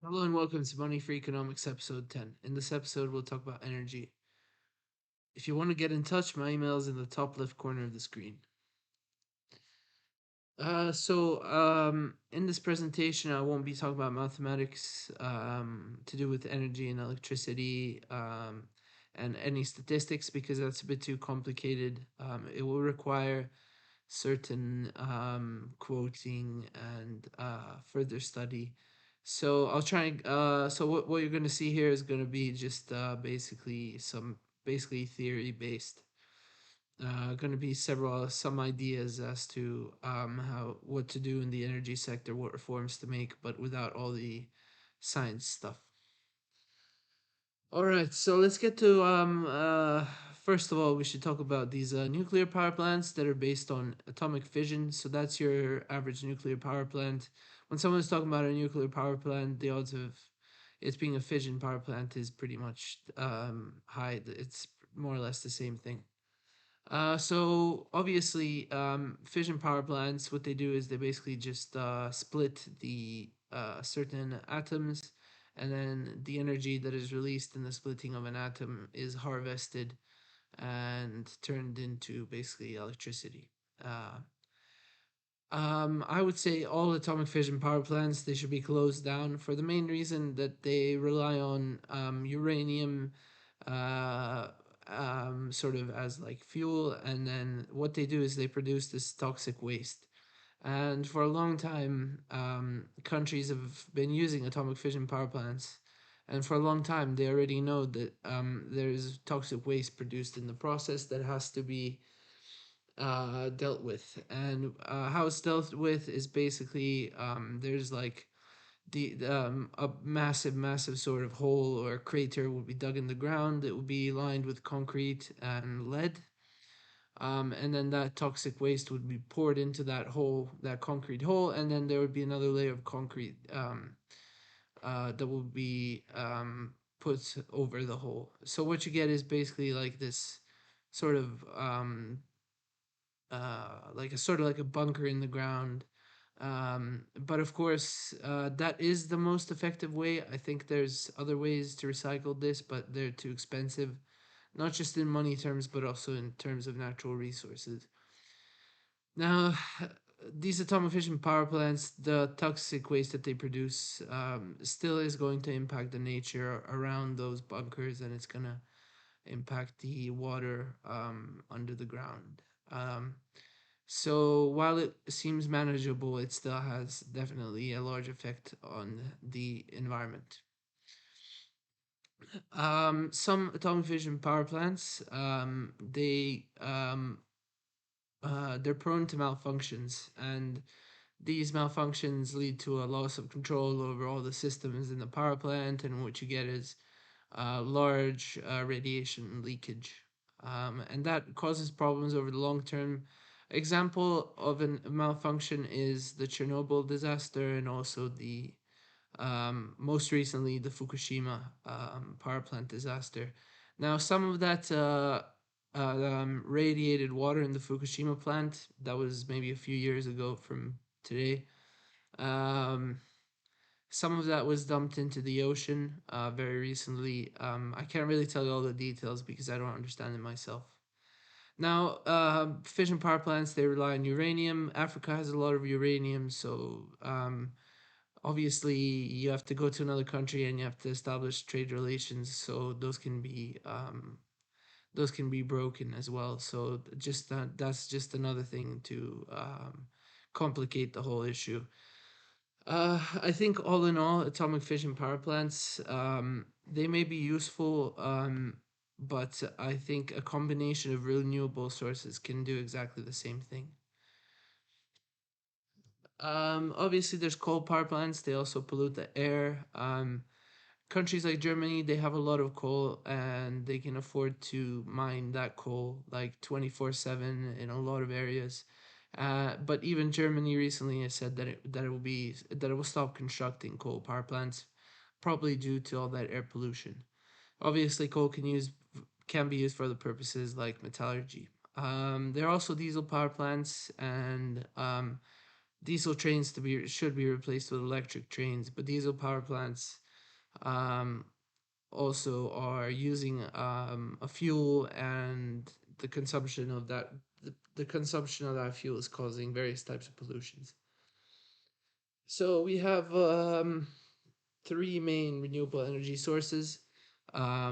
Hello and welcome to Money for Economics episode 10. In this episode, we'll talk about energy. If you want to get in touch, my email is in the top left corner of the screen. In this presentation, I won't be talking about mathematics to do with energy and electricity and any statistics because that's a bit too complicated. It will require certain quoting and further study. So I'll try and what you're gonna see here is gonna be just basically theory based. Gonna be some ideas as to how what to do in the energy sector, what reforms to make, but without all the science stuff. All right, so let's get to first of all, we should talk about these nuclear power plants that are based on atomic fission. So that's your average nuclear power plant. When someone's talking about a nuclear power plant, the odds of it being a fission power plant is pretty much high. It's more or less the same thing. So obviously, fission power plants, what they do is they basically just split the certain atoms, and then the energy that is released in the splitting of an atom is harvested and turned into basically electricity. Uh, I would say all atomic fission power plants they should be closed down for the main reason that they rely on uranium uh, sort of as like fuel, and then what they do is they produce this toxic waste. And for a long time, countries have been using atomic fission power plants, and for a long time they already know that there is toxic waste produced in the process that has to be dealt with. And how it's dealt with is basically there's like the a massive sort of hole or crater will be dug in the ground. It will be lined with concrete and lead. And then that toxic waste would be poured into that hole, that concrete hole, and then there would be another layer of concrete that will be put over the hole. So what you get is basically like this sort of like a sort of like a bunker in the ground. But of course, that is the most effective way. I think there's other ways to recycle this, but they're too expensive, not just in money terms, but also in terms of natural resources. Now, these atomic fission power plants, the toxic waste that they produce, still is going to impact the nature around those bunkers, and it's gonna impact the water under the ground. So while it seems manageable, it still has definitely a large effect on the environment. Some atomic fission power plants, they're prone to malfunctions, and these malfunctions lead to a loss of control over all the systems in the power plant, and what you get is large radiation leakage, and that causes problems over the long term. Example of a malfunction is the Chernobyl disaster, and also the most recently the Fukushima power plant disaster. Now, some of that radiated water in the Fukushima plant that was maybe a few years ago from today. Um, some of that was dumped into the ocean very recently. I can't really tell you all the details because I don't understand it myself. Now, fission power plants they rely on uranium. Africa has a lot of uranium, so obviously you have to go to another country and you have to establish trade relations. So those can be broken as well. So just that's just another thing to complicate the whole issue. I think all in all, atomic fission power plants, they may be useful, but I think a combination of renewable sources can do exactly the same thing. Obviously, there's coal power plants. They also pollute the air. Countries like Germany, they have a lot of coal and they can afford to mine that coal like 24/7 in a lot of areas. But even Germany recently has said that it will stop constructing coal power plants, probably due to all that air pollution. Obviously, coal can be used for other purposes like metallurgy. There are also diesel power plants, and diesel trains to be should be replaced with electric trains, but diesel power plants um, also are using a fuel, and the consumption of that fuel is causing various types of pollutions. So we have three main renewable energy sources.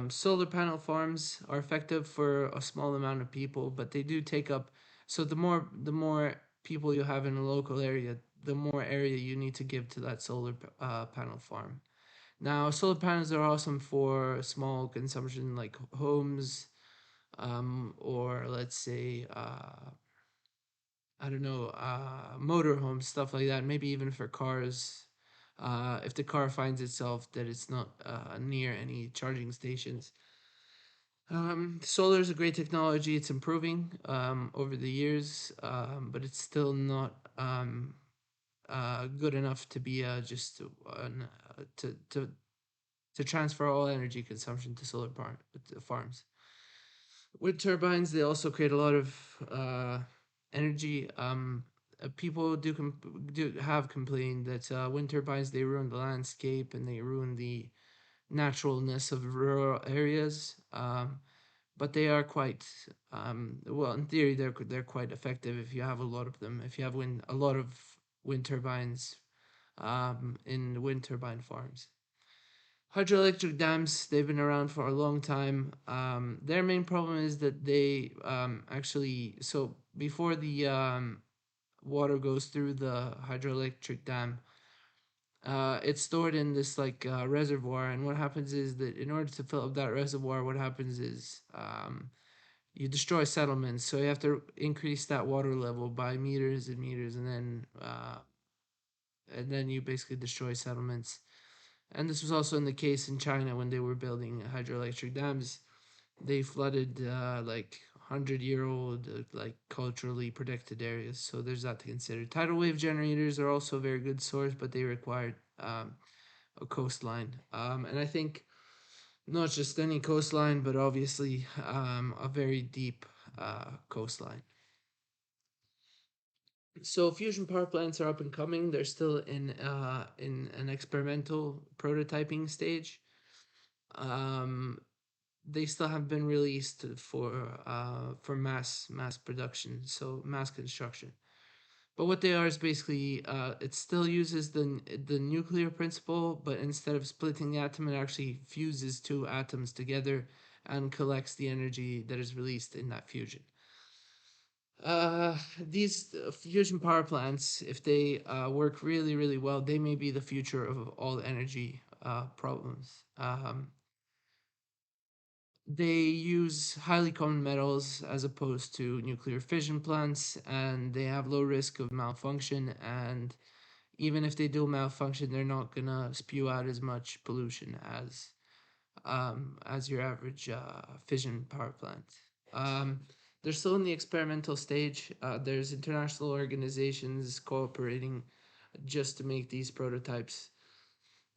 Solar panel farms are effective for a small amount of people, but they do take up. So the more people you have in a local area, the more area you need to give to that solar panel farm. Now, solar panels are awesome for small consumption, like homes, or let's say I don't know, motorhomes, stuff like that. Maybe even for cars, if the car finds itself that it's not near any charging stations. Solar is a great technology. It's improving over the years, but it's still not good enough to be just to transfer all energy consumption to farms. Wind turbines, they also create a lot of energy. People do have complained that wind turbines, they ruin the landscape and they ruin the naturalness of rural areas. But they are quite well, in theory they're quite effective if you have a lot of them. If you have a lot of wind turbines in wind turbine farms. Hydroelectric dams, they've been around for a long time. Their main problem is that they actually, so before the water goes through the hydroelectric dam, it's stored in this like reservoir. And what happens is that in order to fill up that reservoir, what happens is you destroy settlements. So you have to increase that water level by meters and meters, and then you basically destroy settlements. And this was also in the case in China when they were building hydroelectric dams. They flooded like 100-year-old, like culturally protected areas. So there's that to consider. Tidal wave generators are also a very good source, but they required a coastline. And I think not just any coastline, but obviously a very deep coastline. So fusion power plants are up and coming. They're still in an experimental prototyping stage. Um, they still have been released for mass production, so mass construction. But what they are is basically it still uses the nuclear principle, but instead of splitting the atom, it actually fuses two atoms together and collects the energy that is released in that fusion. These fusion power plants, if they work really, really well, they may be the future of all energy problems. They use highly common metals as opposed to nuclear fission plants, and they have low risk of malfunction. And even if they do malfunction, they're not gonna spew out as much pollution as your average fission power plant. They're still in the experimental stage. There's international organizations cooperating just to make these prototypes.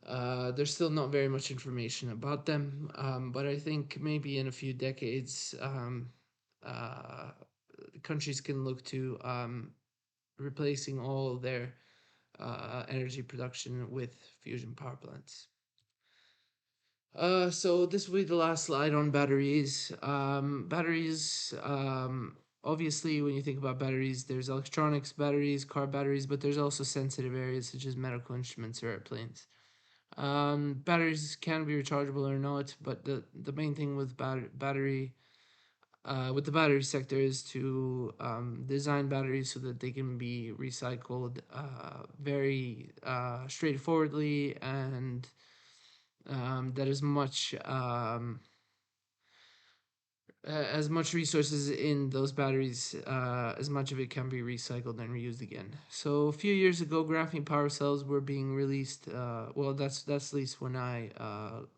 There's still not very much information about them, but I think maybe in a few decades, uh, countries can look to replacing all their energy production with fusion power plants. So this will be the last slide on batteries. Obviously, when you think about batteries, there's electronics batteries, car batteries, but there's also sensitive areas such as medical instruments or airplanes. Batteries can be rechargeable or not, but the main thing with with the battery sector is to design batteries so that they can be recycled very straightforwardly, and that as much resources in those batteries, as much of it can be recycled and reused again. So a few years ago, graphene power cells were being released. Well, that's at least when I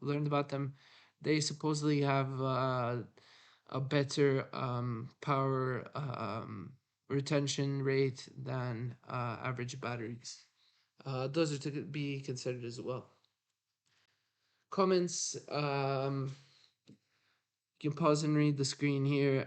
learned about them. They supposedly have a better power retention rate than average batteries. Those are to be considered as well. Comments. You can pause and read the screen here.